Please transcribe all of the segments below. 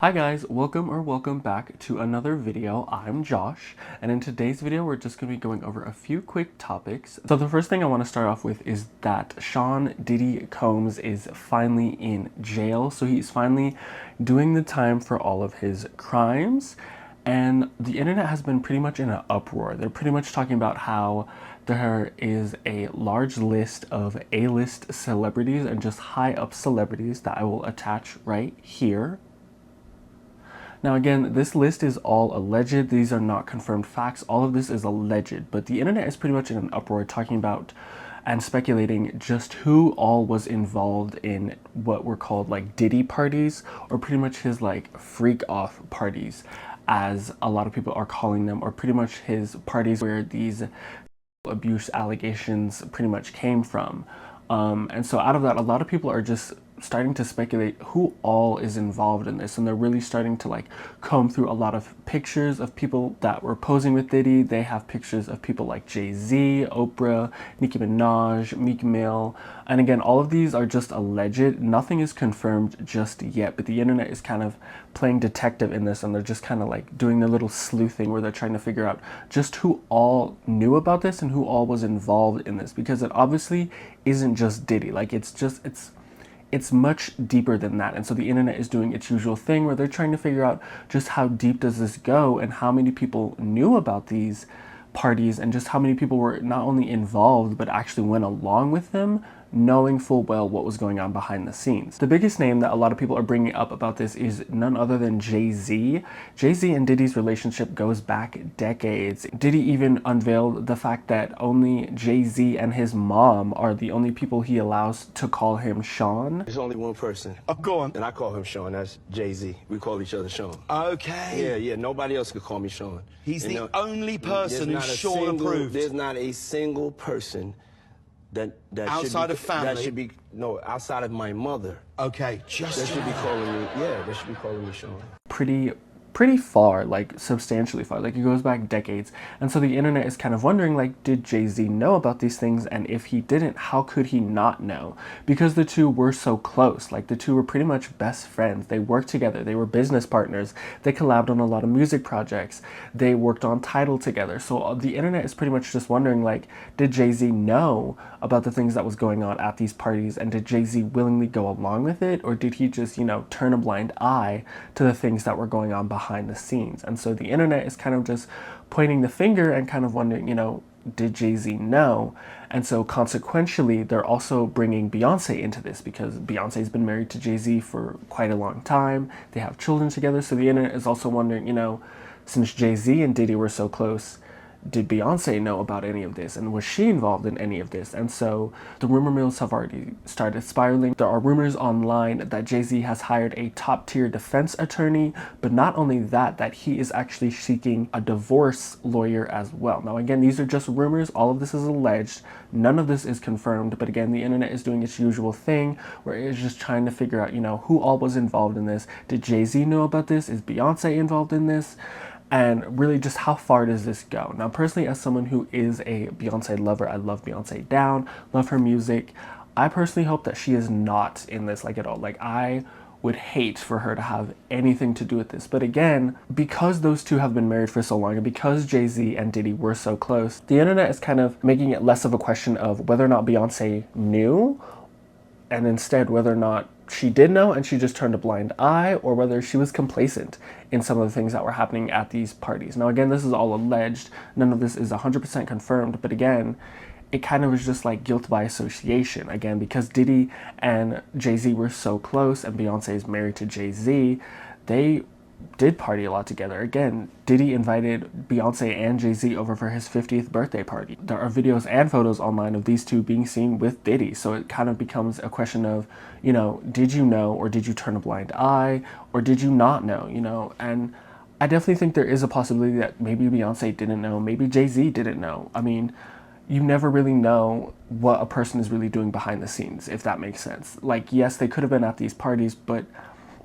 Hi guys, welcome back to another video. I'm Josh, and in today's video we're just going to be going over a few quick topics. So the first thing I want to start off with is that Sean Diddy Combs is finally in jail. So he's finally doing the time for all of his crimes, and the internet has been pretty much in an uproar. They're pretty much talking about how there is a large list of A-list celebrities and just high-up celebrities that I will attach right here. Now again, this list is all alleged. These are not confirmed facts. All of this is alleged, but the internet is pretty much in an uproar talking about and speculating just who all was involved in what were called like Diddy parties, or pretty much his like freak off parties, as a lot of people are calling them, or pretty much his parties where these abuse allegations pretty much came from. And so out of that, a lot of people are just starting to speculate who all is involved in this, and they're really starting to like comb through a lot of pictures of people that were posing with Diddy. They have pictures of people like Jay-Z, Oprah, Nicki Minaj, Meek Mill, and again, all of these are just alleged. Nothing is confirmed just yet, but the internet is kind of playing detective in this, and they're just kind of like doing their little sleuthing where they're trying to figure out just who all knew about this and who all was involved in this, because it obviously isn't just Diddy. Like it's much deeper than that. And so the internet is doing its usual thing where they're trying to figure out just how deep does this go and how many people knew about these parties and just how many people were not only involved but actually went along with them, knowing full well what was going on behind the scenes. The biggest name that a lot of people are bringing up about this is none other than Jay-Z. Jay-Z and Diddy's relationship goes back decades. Diddy even unveiled the fact that only Jay-Z and his mom are the only people he allows to call him Sean. There's only one person. Oh, go on. And I call him Sean. That's Jay-Z. We call each other Sean. Okay. Yeah. Nobody else could call me Sean. He's the only person who's Sean approved. There's not a single person that outside of family. That should be outside of my mother. Okay, just that should be calling me. Yeah, they should be calling me Sean. Pretty far, like substantially far, like it goes back decades. And so the internet is kind of wondering, like, did Jay-Z know about these things? And if he didn't, how could he not know? Because the two were so close. Like, the two were pretty much best friends. They worked together. They were business partners. They collabed on a lot of music projects. They worked on Tidal together. So the internet is pretty much just wondering, like, did Jay-Z know about the things that was going on at these parties? And did Jay-Z willingly go along with it? Or did he just, you know, turn a blind eye to the things that were going on behind the scenes? And so the internet is kind of just pointing the finger and kind of wondering, you know, did Jay-Z know? And so consequentially, they're also bringing Beyoncé into this because Beyoncé's been married to Jay-Z for quite a long time. They have children together. So the internet is also wondering, you know, since Jay-Z and Diddy were so close, did Beyoncé know about any of this, and was she involved in any of this? And so the rumor mills have already started spiraling. There are rumors online that Jay-Z has hired a top-tier defense attorney, but not only that, that he is actually seeking a divorce lawyer as well. Now again, these are just rumors. All of this is alleged. None of this is confirmed, but again, the internet is doing its usual thing where it's just trying to figure out, you know, who all was involved in this. Did Jay-Z know about this? Is Beyoncé involved in this? And really just how far does this go? Now, personally, as someone who is a Beyoncé lover, I love Beyoncé down, love her music. I personally hope that she is not in this, like, at all. Like, I would hate for her to have anything to do with this. But again, because those two have been married for so long, and because Jay-Z and Diddy were so close, the internet is kind of making it less of a question of whether or not Beyoncé knew, and instead whether or not she did know and she just turned a blind eye, or whether she was complacent in some of the things that were happening at these parties. Now again, this is all alleged. None of this is 100% confirmed, but again, it kind of was just like guilt by association. Again, because Diddy and Jay-Z were so close and Beyoncé is married to Jay-Z, they did party a lot together. Again, Diddy invited Beyoncé and Jay-Z over for his 50th birthday party. There are videos and photos online of these two being seen with Diddy. So it kind of becomes a question of, you know, did you know, or did you turn a blind eye, or did you not know, you know? And I definitely think there is a possibility that maybe Beyoncé didn't know, maybe Jay-Z didn't know. I mean, you never really know what a person is really doing behind the scenes, if that makes sense. Like, yes, they could have been at these parties, but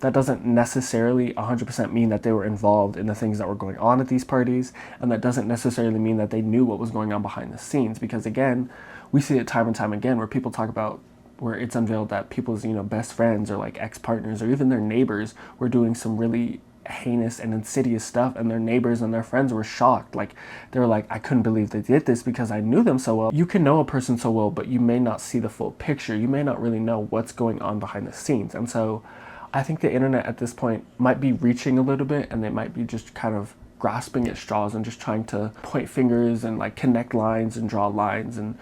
that doesn't necessarily 100% mean that they were involved in the things that were going on at these parties, and that doesn't necessarily mean that they knew what was going on behind the scenes, because again, we see it time and time again where people talk about where it's unveiled that people's, best friends or like ex-partners or even their neighbors were doing some really heinous and insidious stuff, and their neighbors and their friends were shocked. Like, they were like, I couldn't believe they did this because I knew them so well. You can know a person so well, but you may not see the full picture. You may not really know what's going on behind the scenes. And so I think the internet at this point might be reaching a little bit, and they might be just kind of grasping at straws and just trying to point fingers and like connect lines and draw lines and,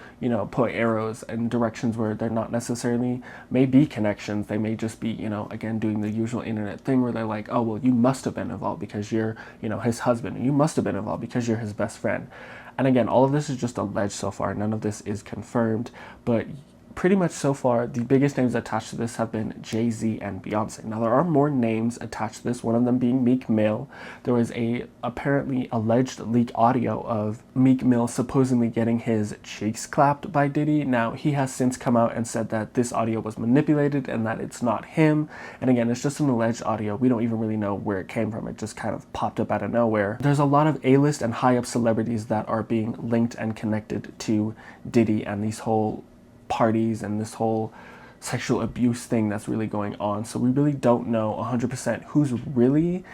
put arrows in directions where they're not necessarily may be connections. They may just be, again, doing the usual internet thing where they're like, oh, well, you must have been involved because you're, his husband, and you must have been involved because you're his best friend. And again, all of this is just alleged so far. None of this is confirmed, but pretty much so far, the biggest names attached to this have been Jay-Z and Beyonce. Now, there are more names attached to this, one of them being Meek Mill. There was a apparently alleged leaked audio of Meek Mill supposedly getting his cheeks clapped by Diddy. Now, he has since come out and said that this audio was manipulated and that it's not him. And again, it's just an alleged audio. We don't even really know where it came from. It just kind of popped up out of nowhere. There's a lot of A-list and high-up celebrities that are being linked and connected to Diddy and these whole parties and this whole sexual abuse thing that's really going on. So we really don't know 100% who's really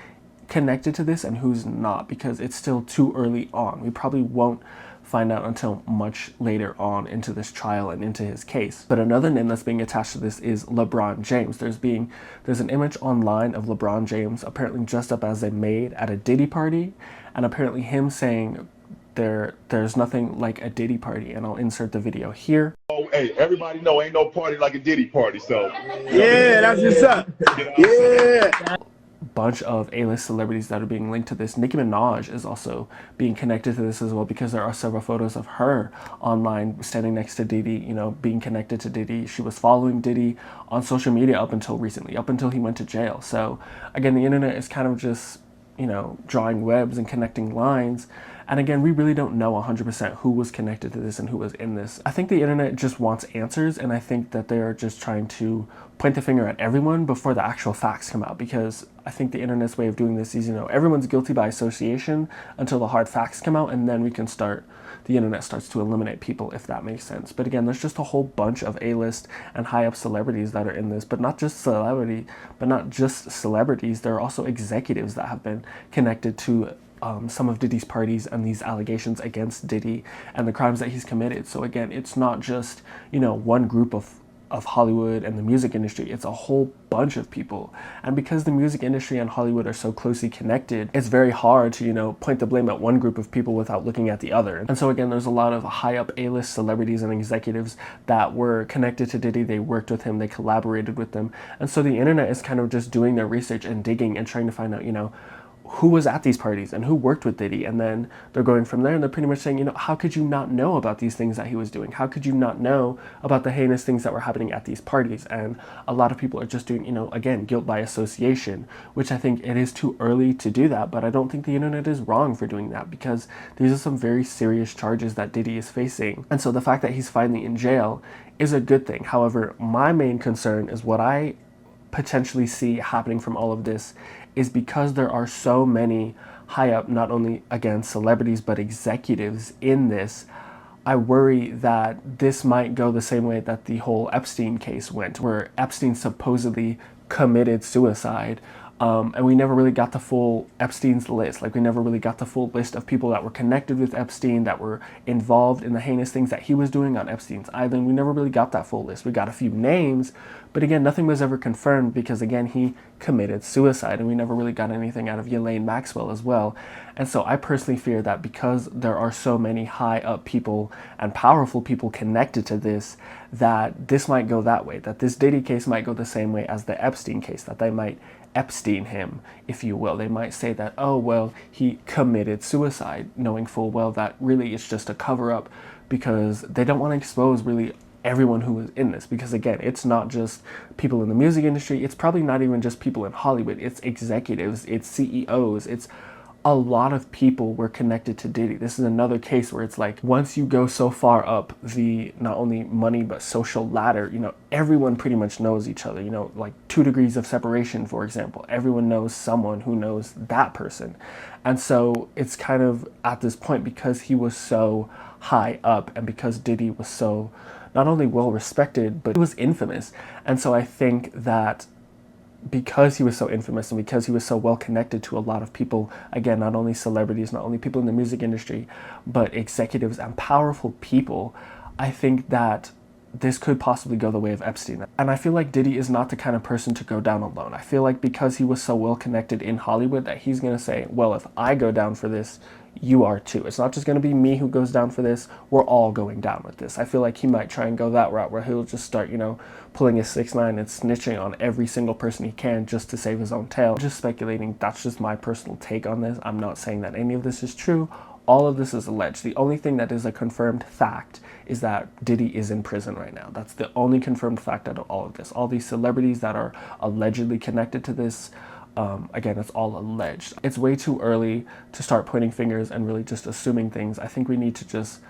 connected to this and who's not, because it's still too early on. We probably won't find out until much later on into this trial and into his case. But another name that's being attached to this is LeBron James. There's an image online of LeBron James apparently dressed up as a maid at a Diddy party, and apparently him saying there's nothing like a Diddy party, and I'll insert the video here. Oh, hey, everybody know ain't no party like a Diddy party, so. Yeah, that's what's up. Yeah. Bunch of A-list celebrities that are being linked to this. Nicki Minaj is also being connected to this as well, because there are several photos of her online standing next to Diddy, being connected to Diddy. She was following Diddy on social media up until recently, up until he went to jail. So again, the internet is kind of just, drawing webs and connecting lines. And again, we really don't know 100% who was connected to this and who was in this. I think the internet just wants answers, and I think that they're just trying to point the finger at everyone before the actual facts come out, because I think the internet's way of doing this is, everyone's guilty by association until the hard facts come out, and then the internet starts to eliminate people, if that makes sense. But again, there's just a whole bunch of A-list and high-up celebrities that are in this, but not just celebrities, there are also executives that have been connected to some of Diddy's parties and these allegations against Diddy and the crimes that he's committed. So again, it's not just, one group of Hollywood and the music industry. It's a whole bunch of people. And because the music industry and Hollywood are so closely connected, it's very hard to, point the blame at one group of people without looking at the other. And so again, there's a lot of high up A-list celebrities and executives that were connected to Diddy. They worked with him, they collaborated with them. And so the internet is kind of just doing their research and digging and trying to find out, who was at these parties and who worked with Diddy. And then they're going from there, and they're pretty much saying, how could you not know about these things that he was doing? How could you not know about the heinous things that were happening at these parties? And a lot of people are just doing, again, guilt by association, which I think it is too early to do that. But I don't think the internet is wrong for doing that, because these are some very serious charges that Diddy is facing. And so the fact that he's finally in jail is a good thing. However, my main concern is what I potentially see happening from all of this is because there are so many high up, not only again celebrities, but executives in this, I worry that this might go the same way that the whole Epstein case went, where Epstein supposedly committed suicide. And we never really got the full Epstein's list. Like, we never really got the full list of people that were connected with Epstein, that were involved in the heinous things that he was doing on Epstein's island. We never really got that full list. We got a few names, but again, nothing was ever confirmed, because again, he committed suicide, and we never really got anything out of Ghislaine Maxwell as well. And so I personally fear that because there are so many high up people and powerful people connected to this, that this might go that way, that this Diddy case might go the same way as the Epstein case, that they might Epstein him, if you will. They might say that, oh, well, he committed suicide, knowing full well that really it's just a cover-up, because they don't want to expose really everyone who is in this. Because again, it's not just people in the music industry, it's probably not even just people in Hollywood, it's executives, it's CEOs, it's a lot of people were connected to Diddy. This is another case where it's like, once you go so far up the not only money but social ladder, you know, everyone pretty much knows each other. You know, like 2 degrees of separation, for example. Everyone knows someone who knows that person. And so it's kind of at this point, because he was so high up and because Diddy was so not only well respected, but he was infamous. And so I think that because he was so infamous and because he was so well connected to a lot of people, again, not only celebrities, not only people in the music industry, but executives and powerful people, I think that this could possibly go the way of Epstein. And I feel like Diddy is not the kind of person to go down alone. I feel like because he was so well connected in Hollywood that he's going to say, well, if I go down for this, you are too. It's not just going to be me who goes down for this. We're all going down with this. I feel like he might try and go that route where he'll just start, you know, pulling his 6ix9ine and snitching on every single person he can just to save his own tail. I'm just speculating. That's just my personal take on this. I'm not saying that any of this is true. All of this is alleged. The only thing that is a confirmed fact is that Diddy is in prison right now. That's the only confirmed fact out of all of this. All these celebrities that are allegedly connected to this, again, it's all alleged. It's way too early to start pointing fingers and really just assuming things. I think we need to just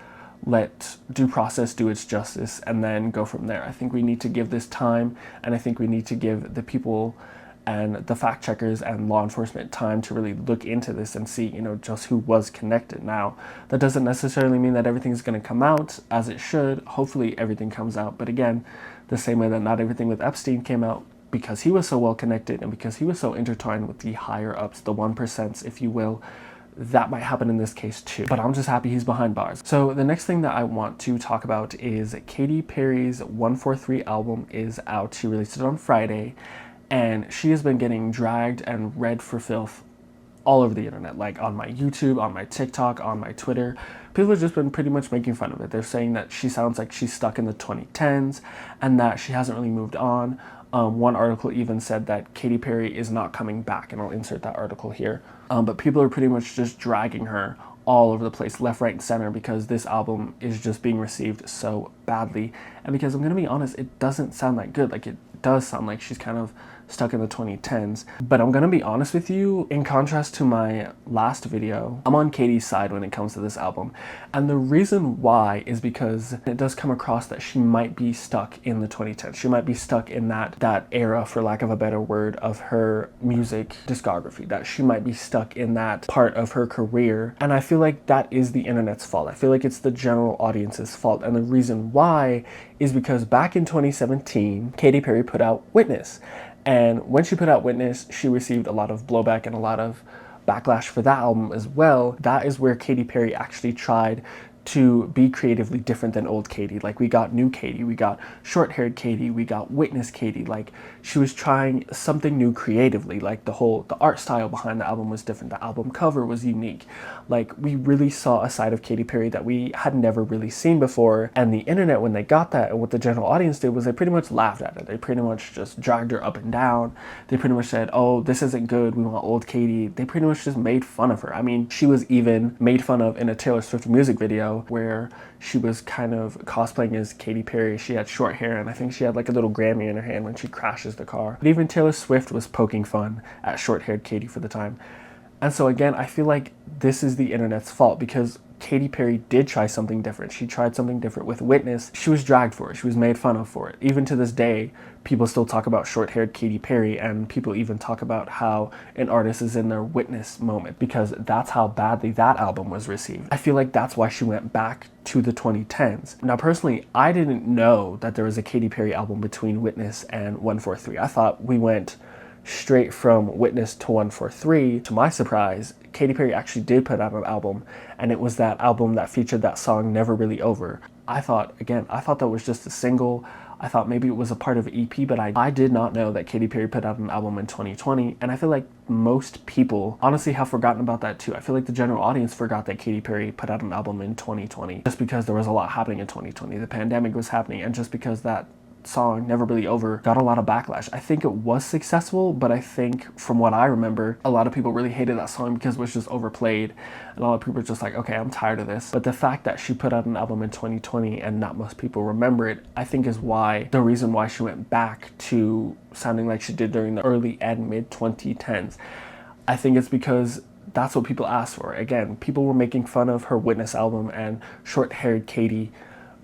let due process do its justice and then go from there. I think we need to give this time, and I think we need to give the people and the fact checkers and law enforcement time to really look into this and see, you know, just who was connected. Now, that doesn't necessarily mean that everything's going to come out as it should. Hopefully everything comes out. But again, the same way that not everything with Epstein came out, because he was so well connected and because he was so intertwined with the higher ups, the 1%, if you will, that might happen in this case too. But I'm just happy he's behind bars. So the next thing that I want to talk about is Katy Perry's 143 album is out. She released it on Friday, and she has been getting dragged and read for filth all over the internet, like on my YouTube, on my TikTok, on my Twitter. People have just been pretty much making fun of it. They're saying that she sounds like she's stuck in the 2010s and that she hasn't really moved on. One article even said that Katy Perry is not coming back, and I'll insert that article here. But people are pretty much just dragging her all over the place, left, right, and center, because this album is just being received so badly. And because I'm going to be honest, it doesn't sound that good. Like, it does sound like she's kind of stuck in the 2010s. But I'm going to be honest with you, in contrast to my last video, I'm on Katy's side when it comes to this album. And the reason why is because it does come across that she might be stuck in the 2010s. She might be stuck in that era, for lack of a better word, of her music discography, that she might be stuck in that part of her career. And I feel like that is the internet's fault. I feel like it's the general audience's fault. And the reason why is because back in 2017, Katy Perry put out Witness. And when she put out Witness, she received a lot of blowback and a lot of backlash for that album as well. That is where Katy Perry actually tried to be creatively different than old Katy. Like, we got new Katy, we got short-haired Katy, we got Witness Katy. Like, she was trying something new creatively. Like, the art style behind the album was different. The album cover was unique. Like, we really saw a side of Katy Perry that we had never really seen before. And the internet, when they got that, and what the general audience did, was they pretty much laughed at it. They pretty much just dragged her up and down. They pretty much said, oh, this isn't good, we want old Katy. They pretty much just made fun of her. I mean, she was even made fun of in a Taylor Swift music video where she was kind of cosplaying as Katy Perry. She had short hair, and I think she had like a little Grammy in her hand when she crashes the car. But even Taylor Swift was poking fun at short-haired Katy for the time. And so again, I feel like this is the internet's fault, because Katy Perry did try something different. She tried something different with Witness. She was dragged for it. She was made fun of for it. Even to this day, people still talk about short-haired Katy Perry, and people even talk about how an artist is in their Witness moment, because that's how badly that album was received. I feel like that's why she went back to the 2010s. Now, personally, I didn't know that there was a Katy Perry album between Witness and 143. I thought we went straight from Witness to 143. To my surprise, Katy Perry actually did put out an album, and it was that album that featured that song Never Really Over. I thought that was just a single. I thought maybe it was a part of an EP, but I did not know that Katy Perry put out an album in 2020, and I feel like most people honestly have forgotten about that too. I feel like the general audience forgot that Katy Perry put out an album in 2020, just because there was a lot happening in 2020. The pandemic was happening, and just because that song Never Really Over got a lot of backlash. I think it was successful, but I think from what I remember, a lot of people really hated that song because it was just overplayed, and a lot of people were just like, okay, I'm tired of this. But the fact that she put out an album in 2020 and not most people remember it, I think is the reason why she went back to sounding like she did during the early and mid 2010s. I think it's because that's what people asked for. Again, people were making fun of her Witness album and short-haired Katy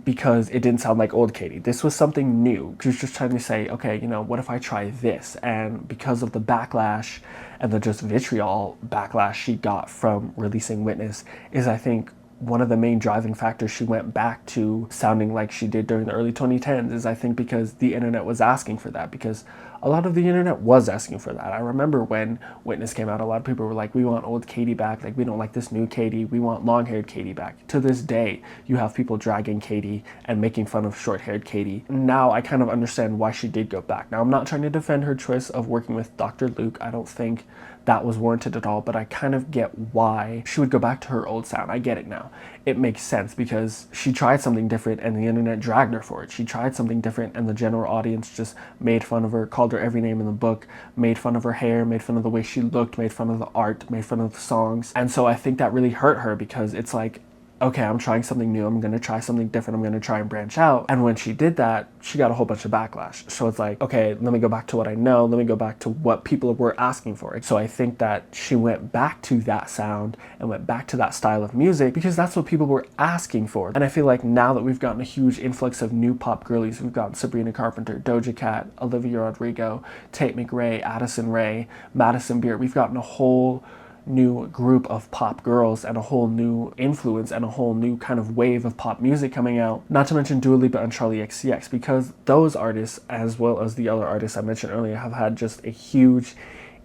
because it didn't sound like old Katy. This was something new. She was just trying to say, okay, you know, what if I try this? And because of the backlash and the just vitriol backlash she got from releasing Witness is, I think, one of the main driving factors she went back to sounding like she did during the early 2010s is, I think, because the internet was asking for that, because a lot of the internet was asking for that. I remember when Witness came out, a lot of people were like, we want old Katy back, like we don't like this new Katy, we want long-haired Katy back. To this day, you have people dragging Katy and making fun of short-haired Katy. Now I kind of understand why she did go back. Now I'm not trying to defend her choice of working with Dr. Luke. I don't think that was warranted at all, but I kind of get why she would go back to her old sound. I get it now. It makes sense because she tried something different and the internet dragged her for it. She tried something different and the general audience just made fun of her, called her every name in the book, made fun of her hair, made fun of the way she looked, made fun of the art, made fun of the songs. And so I think that really hurt her because it's like, okay, I'm trying something new, I'm gonna try something different, I'm gonna try and branch out. And when she did that, she got a whole bunch of backlash. So it's like, okay, let me go back to what I know, let me go back to what people were asking for. So I think that she went back to that sound and went back to that style of music because that's what people were asking for. And I feel like now that we've gotten a huge influx of new pop girlies, we've gotten Sabrina Carpenter, Doja Cat, Olivia Rodrigo, Tate McRae, Addison Rae, Madison Beer, we've gotten a whole new group of pop girls and a whole new influence and a whole new kind of wave of pop music coming out. Not to mention Dua Lipa and Charli XCX, because those artists, as well as the other artists I mentioned earlier, have had just a huge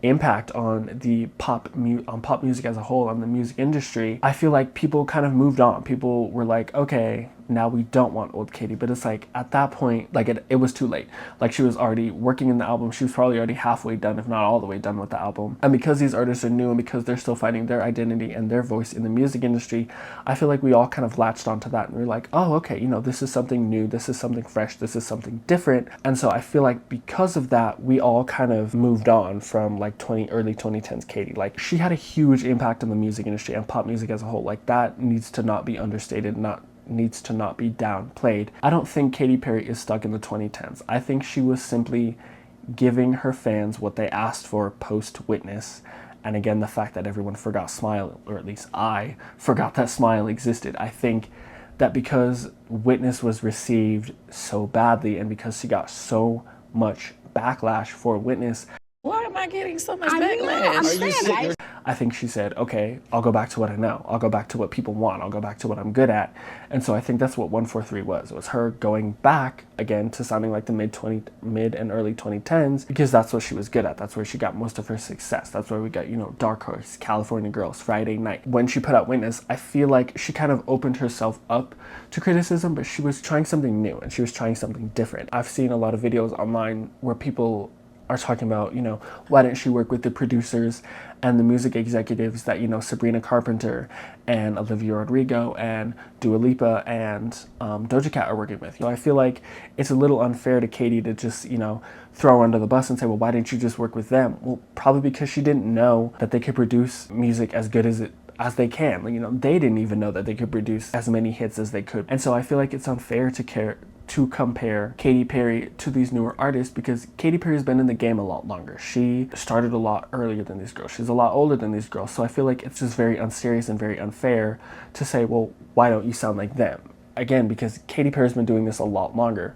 impact on the pop music as a whole, on the music industry. I feel like people kind of moved on. People were like, okay, now we don't want old Katy. But it's like at that point, like it was too late. Like she was already working in the album. She was probably already halfway done, if not all the way done with the album. And because these artists are new and because they're still finding their identity and their voice in the music industry, I feel like we all kind of latched onto that and we're like, oh, okay, you know, this is something new, this is something fresh, this is something different. And so I feel like because of that, we all kind of moved on from like early 2010s Katy. Like she had a huge impact on the music industry and pop music as a whole. Like that needs to not be understated, needs to not be downplayed. I don't think Katy Perry is stuck in the 2010s. I think she was simply giving her fans what they asked for post Witness. And again, the fact that everyone forgot Smile, or at least I forgot that Smile existed. I think that because Witness was received so badly and because she got so much backlash for Witness, why am I getting so much I know, I'm backlash? saying, I think she said, okay, I'll go back to what I know. I'll go back to what people want. I'll go back to what I'm good at. And so I think that's what 143 was. It was her going back again to sounding like the mid and early 2010s because that's what she was good at. That's where she got most of her success. That's where we got, you know, Dark Horse, California Girls, Friday Night. When she put out Witness, I feel like she kind of opened herself up to criticism, but she was trying something new and she was trying something different. I've seen a lot of videos online where people are talking about, you know, why didn't she work with the producers and the music executives that, you know, Sabrina Carpenter and Olivia Rodrigo and Dua Lipa and Doja Cat are working with. You know, I feel like it's a little unfair to Katy to just, you know, throw her under the bus and say, well, why didn't you just work with them? Well, probably because she didn't know that they could produce music as good as they can. You know, they didn't even know that they could produce as many hits as they could. And so I feel like it's unfair to compare Katy Perry to these newer artists because Katy Perry's been in the game a lot longer. She started a lot earlier than these girls. She's a lot older than these girls. So I feel like it's just very unserious and very unfair to say, well, why don't you sound like them? Again, because Katy Perry's been doing this a lot longer.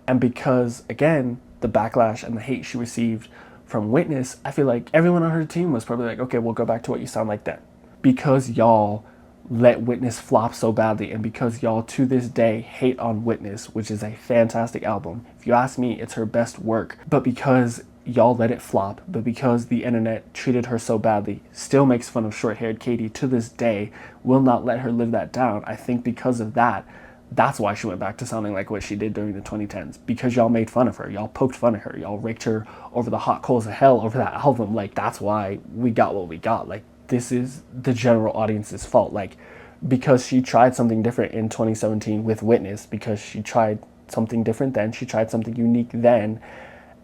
And because, again, the backlash and the hate she received from Witness, I feel like everyone on her team was probably like, okay, we'll go back to what you sound like then. Because y'all let Witness flop so badly and because y'all to this day hate on Witness, which is a fantastic album. If you ask me, it's her best work. But because y'all let it flop, but because the internet treated her so badly, still makes fun of short-haired Katy to this day, will not let her live that down. I think because of that, that's why she went back to sounding like what she did during the 2010s. Because y'all made fun of her. Y'all poked fun at her. Y'all raked her over the hot coals of hell over that album. Like, that's why we got what we got. Like, this is the general audience's fault. Like, because she tried something different in 2017 with Witness, because she tried something different then, she tried something unique then,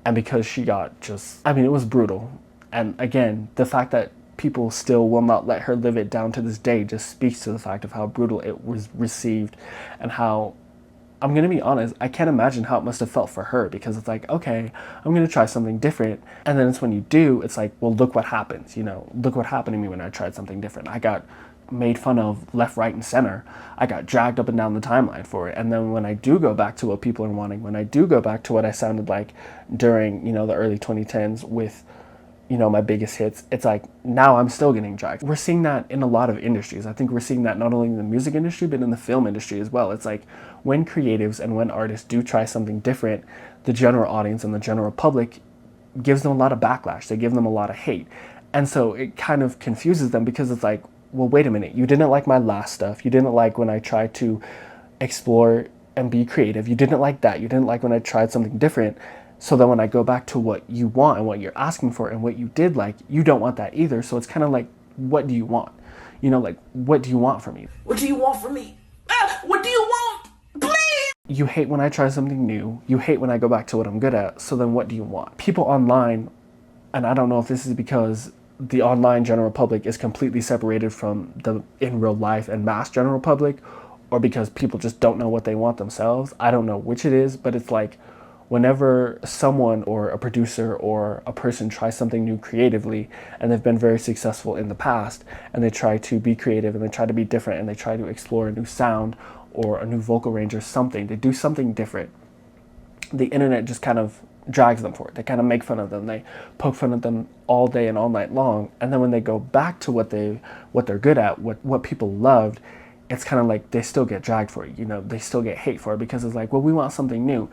and because she got just, I mean, it was brutal. And again, the fact that people still will not let her live it down to this day just speaks to the fact of how brutal it was received and how I'm going to be honest, I can't imagine how it must have felt for her, because it's like, okay, I'm going to try something different. And then it's when you do, it's like, well, look what happens. Look what happened to me when I tried something different. I got made fun of left, right, and center. I got dragged up and down the timeline for it. And then when I do go back to what people are wanting, when I do go back to what I sounded like during, the early 2010s with, my biggest hits, it's like, now I'm still getting dragged. We're seeing that in a lot of industries. I think we're seeing that not only in the music industry, but in the film industry as well. It's like, when creatives and when artists do try something different, the general audience and the general public gives them a lot of backlash. They give them a lot of hate. And so it kind of confuses them, because it's like, well, wait a minute, you didn't like my last stuff. You didn't like when I tried to explore and be creative. You didn't like that. You didn't like when I tried something different. So then when I go back to what you want and what you're asking for and what you did like, you don't want that either. So it's kind of like, what do you want? Like, what do you want from me? What do you want from me? What do you want? Please! You hate when I try something new. You hate when I go back to what I'm good at. So then what do you want? People online, and I don't know if this is because the online general public is completely separated from the in real life and mass general public, or because people just don't know what they want themselves. I don't know which it is, but it's like, whenever someone or a producer or a person tries something new creatively, and they've been very successful in the past, and they try to be creative and they try to be different and they try to explore a new sound or a new vocal range or something, they do something different, the internet just kind of drags them for it. They kind of make fun of them. They poke fun at them all day and all night long. And then when they go back to what they're good at, what people loved, it's kind of like they still get dragged for it. They still get hate for it, because it's like, well, we want something new.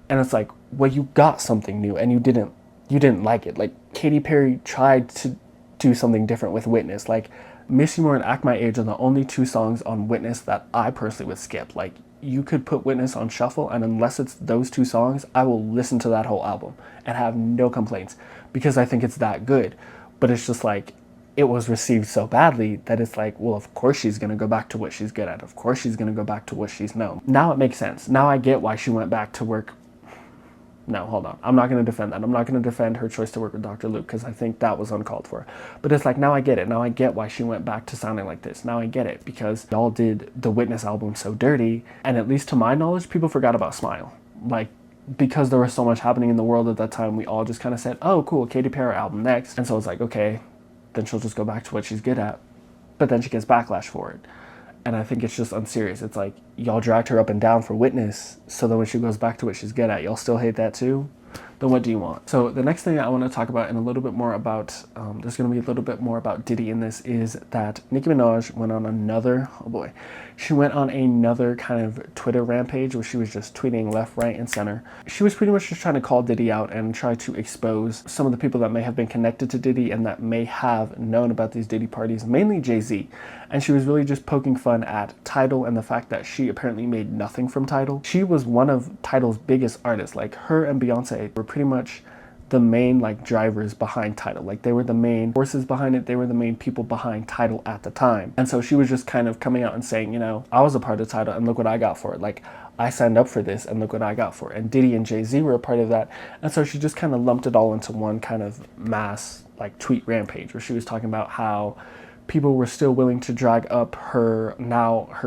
And it's like, well, you got something new and you didn't like it. Like, Katy Perry tried to do something different with Witness. Like, Miss You More and Act My Age are the only two songs on Witness that I personally would skip. Like, you could put Witness on shuffle, and unless it's those two songs, I will listen to that whole album and have no complaints, because I think it's that good. But it's just like, it was received so badly that it's like, well, of course she's going to go back to what she's good at. Of course she's going to go back to what she's known. Now it makes sense. Now I get why she went back to work. No, hold on. I'm not going to defend that. I'm not going to defend her choice to work with Dr. Luke, because I think that was uncalled for. But it's like, now I get it. Now I get why she went back to sounding like this. Now I get it, because y'all did the Witness album so dirty. And at least to my knowledge, people forgot about Smile. Like, because there was so much happening in the world at that time, we all just kind of said, oh, cool, Katy Perry album next. And so it's like, okay, then she'll just go back to what she's good at. But then she gets backlash for it. And I think it's just unserious. It's like, y'all dragged her up and down for Witness, so then when she goes back to what she's good at, y'all still hate that too? Then what do you want? So the next thing I want to talk about, and a little bit more about, there's going to be a little bit more about Diddy in this, is that Nicki Minaj went on another, she went on another kind of Twitter rampage where she was just tweeting left, right, and center. She was pretty much just trying to call Diddy out and try to expose some of the people that may have been connected to Diddy and that may have known about these Diddy parties, mainly Jay-Z. And she was really just poking fun at Tidal and the fact that she apparently made nothing from Tidal. She was one of Tidal's biggest artists. Like, her and Beyoncé were pretty much the main drivers behind Tidal. Like, they were the main forces behind it. They were the main people behind Tidal at the time. And so she was just kind of coming out and saying, I was a part of Tidal and look what I got for it. Like, I signed up for this and look what I got for it. And Diddy and Jay-Z were a part of that. And so she just kind of lumped it all into one kind of mass tweet rampage where she was talking about how people were still willing to drag up her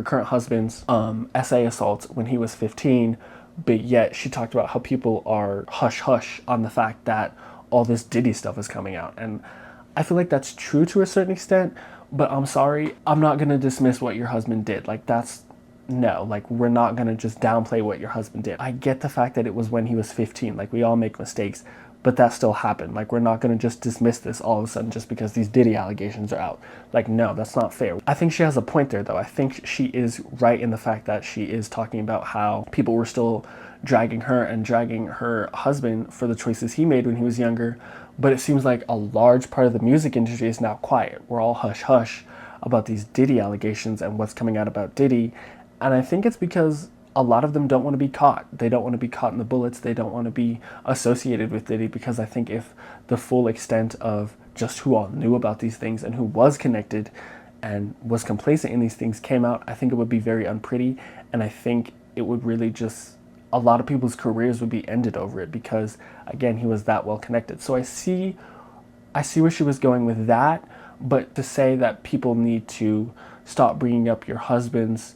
current husband's essay assault when he was 15, but yet she talked about how people are hush-hush on the fact that all this Diddy stuff is coming out. And I feel like that's true to a certain extent, but I'm sorry, I'm not going to dismiss what your husband did. We're not going to just downplay what your husband did. I get the fact that it was when he was 15, we all make mistakes, but that still happened. We're not going to just dismiss this all of a sudden just because these Diddy allegations are out. No, that's not fair. I think she has a point there, though. I think she is right in the fact that she is talking about how people were still dragging her and dragging her husband for the choices he made when he was younger. But it seems like a large part of the music industry is now quiet. We're all hush-hush about these Diddy allegations and what's coming out about Diddy. And I think it's because a lot of them don't want to be caught. They don't want to be caught in the bullets. They don't want to be associated with Diddy, because I think if the full extent of just who all knew about these things and who was connected and was complacent in these things came out, I think it would be very unpretty. And I think it would really a lot of people's careers would be ended over it, because again, he was that well connected. So I see where she was going with that, but to say that people need to stop bringing up your husband's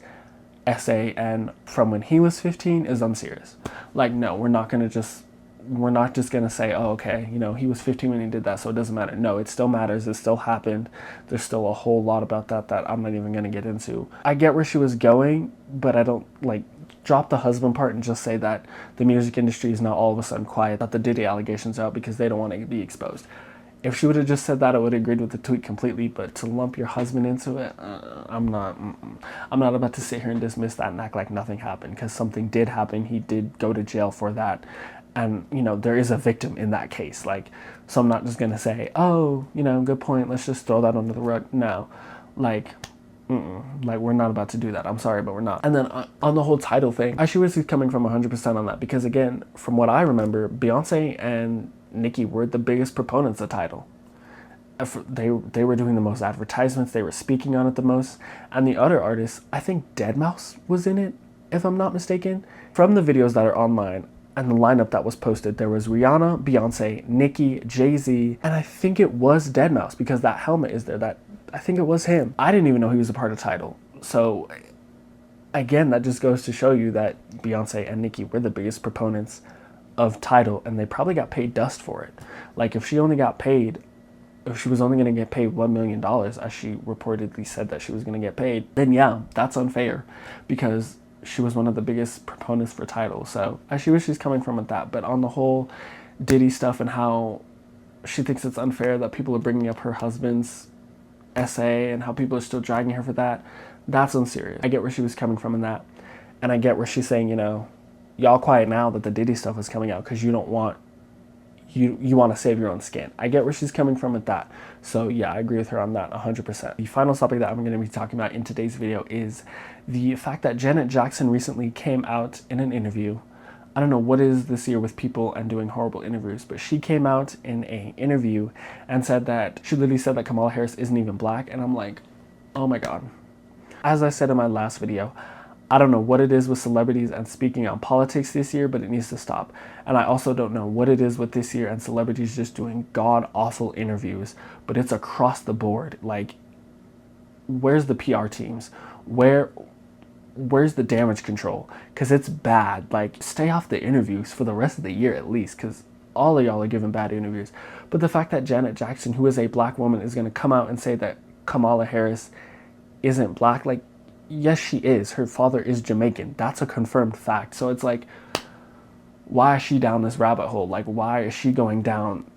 essay and from when he was 15 is unserious. Like, no, we're not just going to say, oh, okay, you know, he was 15 when he did that, so it doesn't matter. No, it still matters. It still happened. There's still a whole lot about that I'm not even going to get into. I get where she was going, but I don't, like, drop the husband part and just say that the music industry is now all of a sudden quiet, that the Diddy allegations are out because they don't want to be exposed. If she would have just said that, I would have agreed with the tweet completely, but to lump your husband into it, I'm not about to sit here and dismiss that and act like nothing happened, because something did happen. He did go to jail for that. And, you know, there is a victim in that case. Like, so I'm not just going to say, oh, you know, good point, let's just throw that under the rug. No, like, like, we're not about to do that. I'm sorry, but we're not. And then on the whole title thing, I should see coming from 100% on that, because again, from what I remember, Beyonce and Nicki were the biggest proponents of title. They were doing the most advertisements, they were speaking on it the most, and the other artists, I think deadmau5 was in it, if I'm not mistaken. From the videos that are online and the lineup that was posted, there was Rihanna, Beyonce, Nicki, Jay-Z, and I think it was deadmau5 because that helmet is there. That I think it was him. I didn't even know he was a part of Tidal. So again, that just goes to show you that Beyonce and Nicki were the biggest proponents of Tidal, and they probably got paid dust for it. Like, if she was only going to get paid $1 million, as she reportedly said that she was going to get paid, then yeah, that's unfair, because she was one of the biggest proponents for Tidal. So I see where she's coming from with that. But on the whole Diddy stuff and how she thinks it's unfair that people are bringing up her husband's essay and how people are still dragging her for that, that's unserious. I get where she was coming from in that. And I get where she's saying, you know, y'all quiet now that the Diddy stuff is coming out because you don't want, you want to save your own skin. I get where she's coming from with that. So yeah, I agree with her on that 100%. The final topic that I'm going to be talking about in today's video is the fact that Janet Jackson recently came out in an interview. I don't know what is this year with people and doing horrible interviews, but she came out in an interview and said that, she literally said that Kamala Harris isn't even black. And I'm like, oh my God. As I said in my last video, I don't know what it is with celebrities and speaking on politics this year, but it needs to stop. And I also don't know what it is with this year and celebrities just doing god-awful interviews, but it's across the board. Like, where's the PR teams? Where's the damage control? Because it's bad. Like, stay off the interviews for the rest of the year at least, because all of y'all are giving bad interviews. But the fact that Janet Jackson, who is a black woman, is going to come out and say that Kamala Harris isn't black, like, yes, she is. Her father is Jamaican. That's a confirmed fact. So it's like, why is she down this rabbit hole? Like, why is she going down,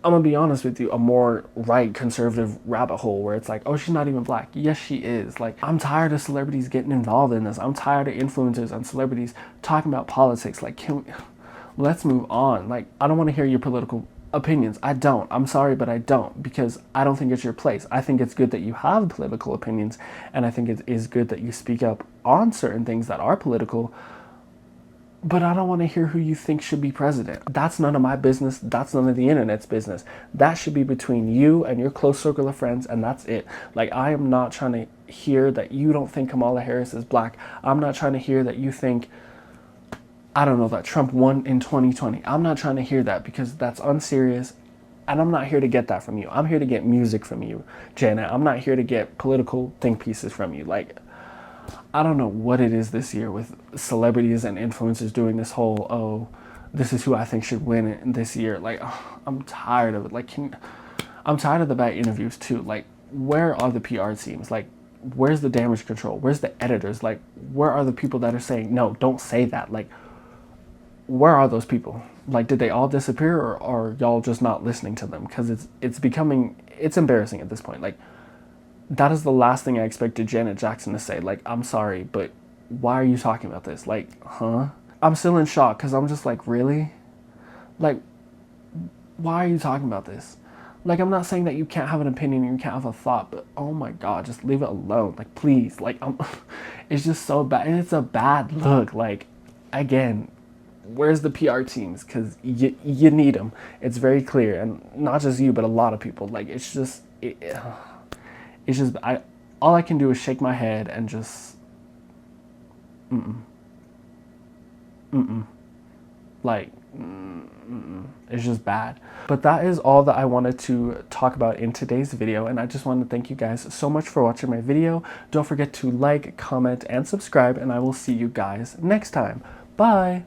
I'm gonna be honest with you, a more right conservative rabbit hole where it's like, oh, she's not even black. Yes, she is. Like, I'm tired of celebrities getting involved in this. I'm tired of influencers and celebrities talking about politics. Like, let's move on. Like, I don't want to hear your political opinions. I don't. I'm sorry, but I don't, because I don't think it's your place. I think it's good that you have political opinions, and I think it is good that you speak up on certain things that are political, but I don't want to hear who you think should be president. That's none of my business. That's none of the internet's business. That should be between you and your close circle of friends, and that's it. Like, I am not trying to hear that you don't think Kamala Harris is black. I'm not trying to hear that you think, I don't know, that Trump won in 2020. I'm not trying to hear that, because that's unserious, and I'm not here to get that from you. I'm here to get music from you, Janet. I'm not here to get political think pieces from you. Like, I don't know what it is this year with celebrities and influencers doing this whole, oh, this is who I think should win this year. Like, oh, I'm tired of it. Like, I'm tired of the bad interviews too. Like, where are the PR teams? Like, where's the damage control? Where's the editors? Like, where are the people that are saying, no, don't say that? Like, where are those people? Like, did they all disappear, or are y'all just not listening to them? Because it's embarrassing at this point. Like, that is the last thing I expected Janet Jackson to say. Like, I'm sorry, but why are you talking about this? Like, huh? I'm still in shock, because I'm just like, really? Like, why are you talking about this? Like, I'm not saying that you can't have an opinion and you can't have a thought, but oh my God, just leave it alone. Like, please. Like, it's just so bad, and it's a bad look. Like, again, where's the PR teams? Because you need them. It's very clear, and not just you, but a lot of people. Like, it's just, all I can do is shake my head and just, Like, it's just bad. But that is all that I wanted to talk about in today's video, and I just want to thank you guys so much for watching my video. Don't forget to like, comment, and subscribe, and I will see you guys next time. Bye!